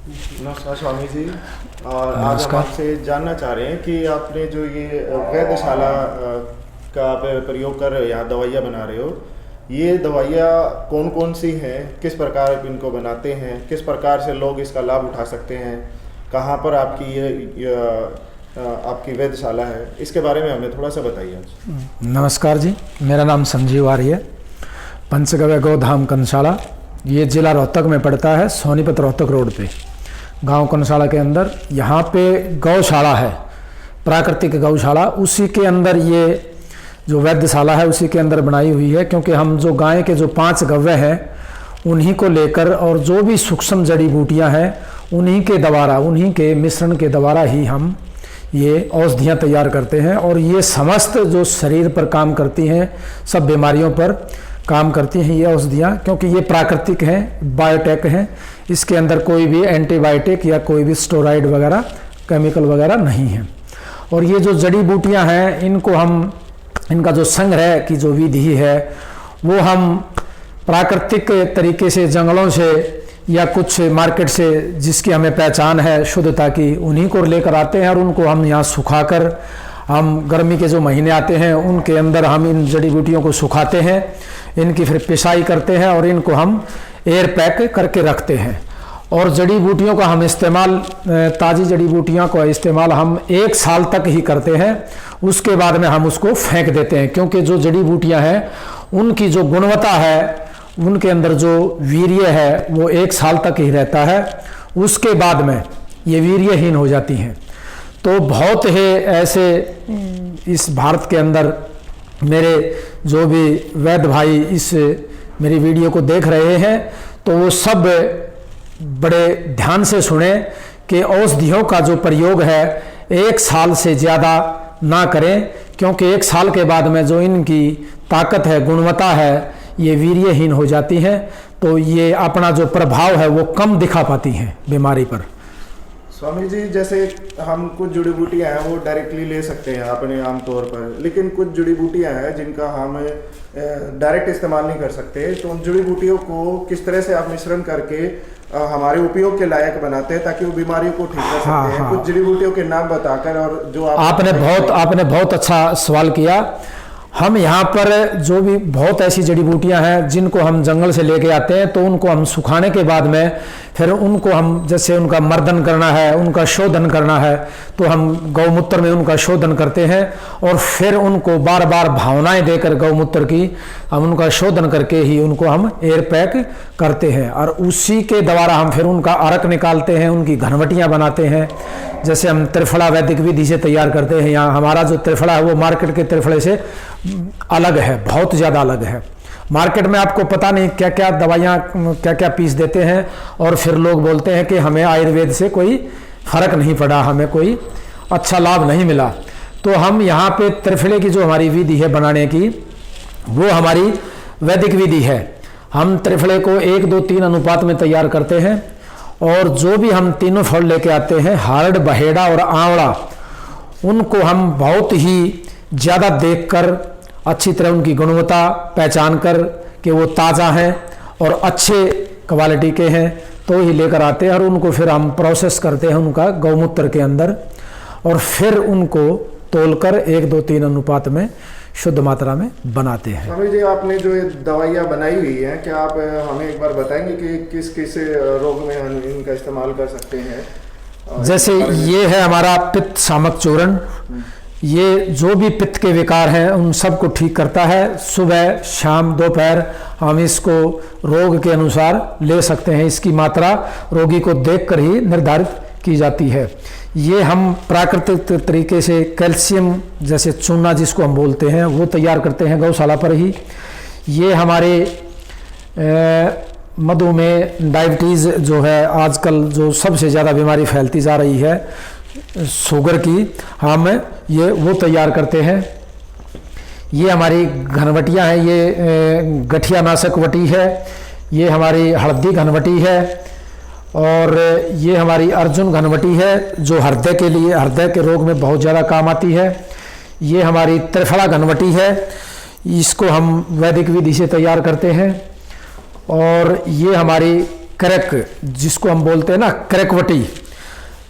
नमस्कार स्वामी जी। और आज हम आपसे जानना चाह रहे हैं कि आपने जो ये वैद्यशाला का आप प्रयोग कर रहे हो, यहाँ दवाइयाँ बना रहे हो, ये दवाइयाँ कौन कौन सी हैं, किस प्रकार इनको बनाते हैं, किस प्रकार से लोग इसका लाभ उठा सकते हैं, कहाँ पर आपकी ये आपकी वैद्यशाला है, इसके बारे में हमें थोड़ा सा बताइए आज। नमस्कार जी, मेरा नाम संजीव आर्य, पंचगव्य गौधाम कंसाला, ये जिला रोहतक में पड़ता है, सोनीपत रोहतक रोड पे गांव कंसाला के अंदर। यहाँ पे गौशाला है, प्राकृतिक गौशाला, उसी के अंदर ये जो वैद्यशाला है उसी के अंदर बनाई हुई है। क्योंकि हम जो गाय के जो 5 गव्य हैं उन्हीं को लेकर और जो भी सूक्ष्म जड़ी बूटियाँ हैं उन्हीं के द्वारा, उन्हीं के मिश्रण के द्वारा ही हम ये औषधियाँ तैयार करते हैं। और ये समस्त जो शरीर पर काम करती हैं, सब बीमारियों पर काम करती हैं ये औषधियाँ, क्योंकि ये प्राकृतिक हैं, बायोटेक हैं। इसके अंदर कोई भी एंटीबायोटिक या कोई भी स्टेरॉइड वगैरह, केमिकल वगैरह नहीं है। और ये जो जड़ी बूटियाँ हैं इनको हम, इनका जो संग्रह की जो विधि है वो हम प्राकृतिक तरीके से जंगलों से या कुछ मार्केट से जिसकी हमें पहचान है शुद्धता की, उन्हीं को लेकर आते हैं और उनको हम यहाँ सुखाकर, हम गर्मी के जो महीने आते हैं उनके अंदर हम इन जड़ी बूटियों को सुखाते हैं, इनकी फिर पिसाई करते हैं और इनको हम एयर पैक करके रखते हैं। और जड़ी बूटियों का हम इस्तेमाल, ताज़ी जड़ी बूटियों का इस्तेमाल हम 1 साल तक ही करते हैं, उसके बाद में हम उसको फेंक देते हैं। क्योंकि जो जड़ी बूटियां हैं उनकी जो गुणवत्ता है, उनके अंदर जो वीर्य है वो 1 साल तक ही रहता है, उसके बाद में ये वीर्यहीन हो जाती हैं। तो बहुत ही ऐसे इस भारत के अंदर मेरे जो भी वैद्य भाई इस मेरी वीडियो को देख रहे हैं तो वो सब बड़े ध्यान से सुने कि औषधियों का जो प्रयोग है 1 साल से ज़्यादा ना करें। क्योंकि 1 साल के बाद में जो इनकी ताकत है, गुणवत्ता है, ये वीर्यहीन हो जाती हैं। तो ये अपना जो प्रभाव है वो कम दिखा पाती हैं बीमारी पर। स्वामी जी, जैसे हम कुछ जड़ी बूटियाँ हैं वो डायरेक्टली ले सकते हैं अपने आम तौर पर, लेकिन कुछ जड़ी बूटियाँ हैं जिनका हम डायरेक्ट इस्तेमाल नहीं कर सकते। तो उन जड़ी बूटियों को किस तरह से आप मिश्रण करके हमारे उपयोग के लायक बनाते हैं ताकि वो बीमारियों को ठीक कर सकते हैं? कुछ जड़ी बूटियों के नाम बताकर। और जो आपने बहुत अच्छा सवाल किया। हम यहाँ पर जो भी बहुत ऐसी जड़ी बूटियाँ हैं जिनको हम जंगल से लेके आते हैं, तो उनको हम सुखाने के बाद में फिर उनको हम, जैसे उनका मर्दन करना है, उनका शोधन करना है, तो हम गौमूत्र में उनका शोधन करते हैं और फिर उनको बार बार भावनाएं देकर गौमूत्र की हम उनका शोधन करके ही उनको हम एयर पैक करते हैं। और उसी के द्वारा हम फिर उनका अर्क निकालते हैं, उनकी घनवटियाँ बनाते हैं। जैसे हम त्रिफला वैदिक विधि से तैयार करते हैं। यहाँ हमारा जो त्रिफला है वो मार्केट के त्रिफले से अलग है, बहुत ज़्यादा अलग है। मार्केट में आपको पता नहीं क्या क्या दवाइयाँ, क्या क्या पीस देते हैं और फिर लोग बोलते हैं कि हमें आयुर्वेद से कोई फर्क नहीं पड़ा, हमें कोई अच्छा लाभ नहीं मिला। तो हम यहाँ पे त्रिफले की जो हमारी विधि है बनाने की, वो हमारी वैदिक विधि है। हम त्रिफले को 1, 2, 3 अनुपात में तैयार करते हैं और जो भी हम तीनों फल लेके आते हैं, हरड़, बहेड़ा और आंवला, उनको हम बहुत ही ज़्यादा देखकर, अच्छी तरह उनकी गुणवत्ता पहचान कर कि वो ताज़ा हैं और अच्छे क्वालिटी के हैं तो ही लेकर आते हैं। और उनको फिर हम प्रोसेस करते हैं उनका गौमूत्र के अंदर और फिर उनको तोलकर 1, 2, 3 अनुपात में शुद्ध मात्रा में बनाते हैं। स्वामी जी, आपने जो ये दवाइयाँ बनाई हुई हैं, क्या आप हमें एक बार बताएंगे कि किस किस रोग में हम इनका इस्तेमाल कर सकते हैं? जैसे ये है हमारा पित्त शामक चूर्ण, ये जो भी पित्त के विकार हैं उन सब को ठीक करता है। सुबह, शाम, दोपहर हम इसको रोग के अनुसार ले सकते हैं। इसकी मात्रा रोगी को देखकर ही निर्धारित की जाती है। ये हम प्राकृतिक तरीके से कैल्शियम जैसे चूना जिसको हम बोलते हैं वो तैयार करते हैं गौशाला पर ही। ये हमारे मधुमेह, डायबिटीज़ जो है आजकल जो सबसे ज़्यादा बीमारी फैलती जा रही है, शुगर की, हम ये वो तैयार करते हैं। ये हमारी घनवटियाँ हैं, ये गठिया नाशक वटी है, ये हमारी हल्दी घनवटी है और ये हमारी अर्जुन घनवटी है जो हृदय के लिए, हृदय के रोग में बहुत ज़्यादा काम आती है। ये हमारी त्रिफला घनवटी है, इसको हम वैदिक विधि से तैयार करते हैं। और ये हमारी क्रैक, जिसको हम बोलते हैं ना क्रैकवटी,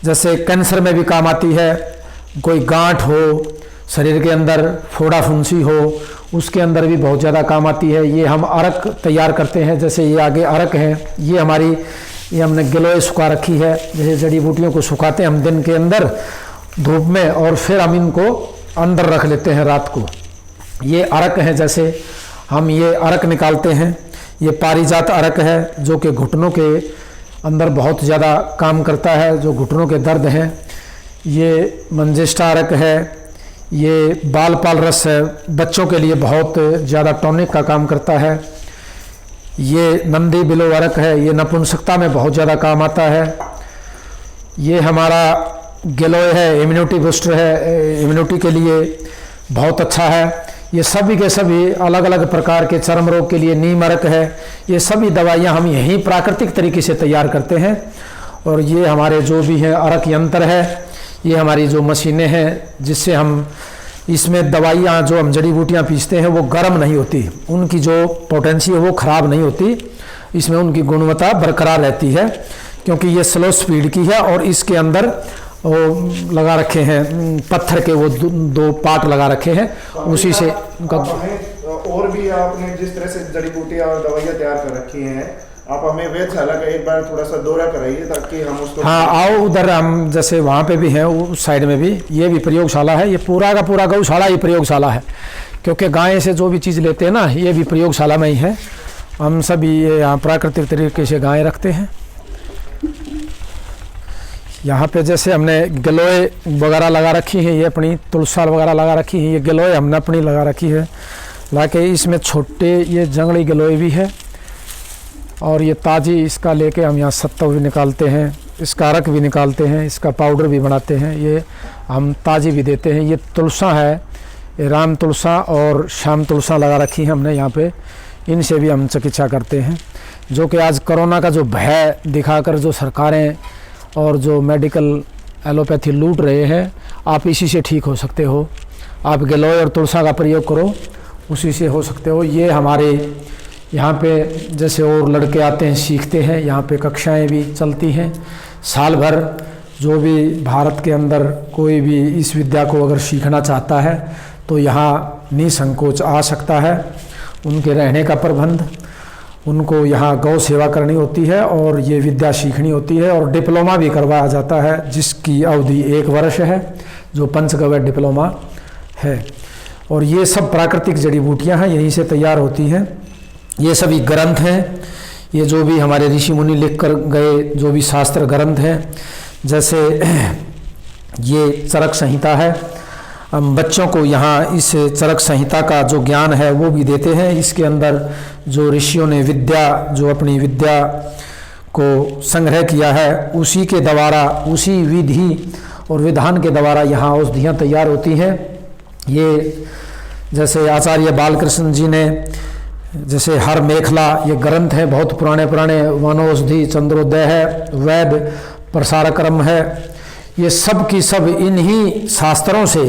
जैसे कैंसर में भी काम आती है, कोई गांठ हो शरीर के अंदर, फोड़ा फुंसी हो, उसके अंदर भी बहुत ज़्यादा काम आती है। ये हम अर्क तैयार करते हैं, जैसे ये आगे अर्क है, ये हमने गिलोय सुखा रखी है। जैसे जड़ी बूटियों को सुखाते हैं हम दिन के अंदर धूप में, और फिर हम इनको अंदर रख लेते हैं रात को। ये अर्क है, जैसे हम ये अर्क निकालते हैं। ये पारिजात अर्क है जो कि घुटनों के अंदर बहुत ज़्यादा काम करता है, जो घुटनों के दर्द हैं। ये मंजिष्ठा अर्क है, ये बाल पाल रस है, बच्चों के लिए बहुत ज़्यादा टॉनिक का काम करता है। ये नंदी बिलो अर्क है, ये नपुंसकता में बहुत ज़्यादा काम आता है। ये हमारा गिलोय है, इम्यूनिटी बूस्टर है, इम्यूनिटी के लिए बहुत अच्छा है। ये सभी के सभी अलग अलग प्रकार के चर्म रोग के लिए नीम अर्क है। ये सभी दवाइयाँ हम यहीं प्राकृतिक तरीके से तैयार करते हैं। और ये हमारे जो भी हैं अर्क यंत्र है, ये हमारी जो मशीनें हैं जिससे हम इसमें दवाइयाँ जो हम जड़ी बूटियाँ पीसते हैं वो गर्म नहीं होती, उनकी जो पोटेंसी है वो ख़राब नहीं होती, इसमें उनकी गुणवत्ता बरकरार रहती है, क्योंकि ये स्लो स्पीड की है। और इसके अंदर वो लगा रखे हैं पत्थर के, वो दो पार्ट लगा रखे हैं, उसी से उनका। और भी आपने जिस तरह से जड़ी बूटियाँ और दवाइयाँ तैयार कर रखी हैं, आप हमें वेधशाला का एक बार थोड़ा सा दौरा कराइए ताकि हम उसको। हाँ आओ, उधर हम जैसे वहाँ पे भी हैं, उस साइड में भी ये भी प्रयोगशाला है। ये पूरा का पूरा गौशाला ही प्रयोगशाला है, क्योंकि गाय से जो भी चीज़ लेते हैं ना, ये भी प्रयोगशाला में ही है। हम सभी ये यहाँ प्राकृतिक तरीके से गाय रखते हैं। यहाँ पे जैसे हमने गिलोय वगैरह लगा रखी है, ये अपनी तुलसा वगैरह लगा रखी है। ये गिलोय हमने अपनी लगा रखी है लाके, इसमें छोटे ये जंगली गिलोय भी है, और ये ताज़ी इसका लेके हम यहाँ सत्तव भी निकालते हैं, इसका अर्क भी निकालते हैं, इसका पाउडर भी बनाते हैं, ये हम ताज़ी भी देते हैं। ये तुलसा है, ये राम तुलसा और श्याम तुलसा लगा रखी है हमने यहाँ पे, इनसे भी हम चिकित्सा करते हैं। जो कि आज कोरोना का जो भय दिखाकर जो सरकारें और जो मेडिकल एलोपैथी लूट रहे हैं, आप इसी से ठीक हो सकते हो। आप गिलोय और तुलसा का प्रयोग करो, उसी से हो सकते हो। ये हमारे यहाँ पे जैसे और लड़के आते हैं, सीखते हैं, यहाँ पे कक्षाएं भी चलती हैं साल भर। जो भी भारत के अंदर कोई भी इस विद्या को अगर सीखना चाहता है तो यहाँ निसंकोच आ सकता है। उनके रहने का प्रबंध, उनको यहाँ गौ सेवा करनी होती है और ये विद्या सीखनी होती है, और डिप्लोमा भी करवाया जाता है जिसकी अवधि 1 वर्ष है, जो पंचगव्य डिप्लोमा है। और ये सब प्राकृतिक जड़ी बूटियाँ हैं, यहीं से तैयार होती हैं। ये सभी ग्रंथ हैं, ये जो भी हमारे ऋषि मुनि लिख कर गए जो भी शास्त्र ग्रंथ हैं, जैसे ये चरक संहिता है। हम बच्चों को यहाँ इस चरक संहिता का जो ज्ञान है वो भी देते हैं। इसके अंदर जो ऋषियों ने विद्या, जो अपनी विद्या को संग्रह किया है, उसी के द्वारा, उसी विधि और विधान के द्वारा यहाँ औषधियाँ तैयार होती हैं। ये जैसे आचार्य बालकृष्ण जी ने, जैसे हर मेखला, ये ग्रंथ है बहुत पुराने पुराने, वनौषधि चंद्रोदय है, वैद प्रसारक्रम है, ये सब की सब इन्हीं शास्त्रों से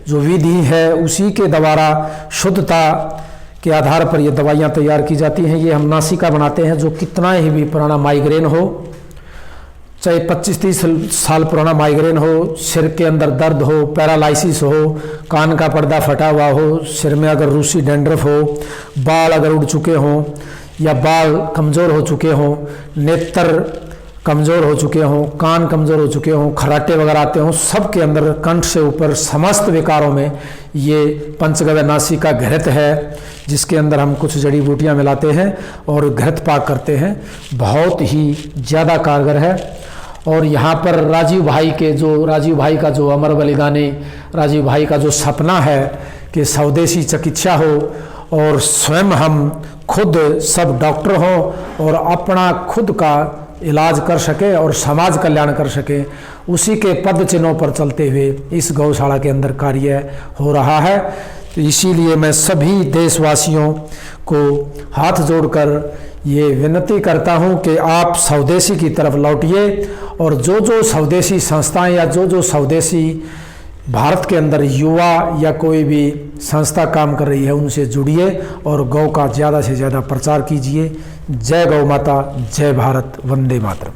जो विधि है उसी के द्वारा शुद्धता के आधार पर ये दवाइयाँ तैयार की जाती हैं। ये हम नासिका बनाते हैं, जो कितना ही भी पुराना माइग्रेन हो, चाहे 25-30 साल पुराना माइग्रेन हो, सिर के अंदर दर्द हो, पैरालाइसिस हो, कान का पर्दा फटा हुआ हो, सिर में अगर रूसी डैंड्रफ हो, बाल अगर उड़ चुके हों या बाल कमज़ोर हो चुके हों, नेत्र कमज़ोर हो चुके हों, कान कमज़ोर हो चुके हों, खराटे वगैरह आते हों, सब के अंदर कंठ से ऊपर समस्त विकारों में ये पंचगव्य नासिका घृत है, जिसके अंदर हम कुछ जड़ी बूटियाँ मिलाते हैं और घृत पाक करते हैं। बहुत ही ज़्यादा कारगर है। और यहाँ पर राजीव भाई का जो अमर बलिदानी राजीव भाई का जो सपना है कि स्वदेशी चिकित्सा हो और स्वयं हम खुद सब डॉक्टर हों और अपना खुद का इलाज कर सके और समाज कल्याण कर सके, उसी के पद चिन्हों पर चलते हुए इस गौशाला के अंदर कार्य हो रहा है। तो इसीलिए मैं सभी देशवासियों को हाथ जोड़कर ये विनती करता हूं कि आप स्वदेशी की तरफ लौटिए और जो स्वदेशी संस्थाएं या जो स्वदेशी भारत के अंदर युवा या कोई भी संस्था काम कर रही है उनसे जुड़िए और गौ का ज़्यादा से ज़्यादा प्रचार कीजिए। जय गौ माता, जय भारत, वंदे मातरम।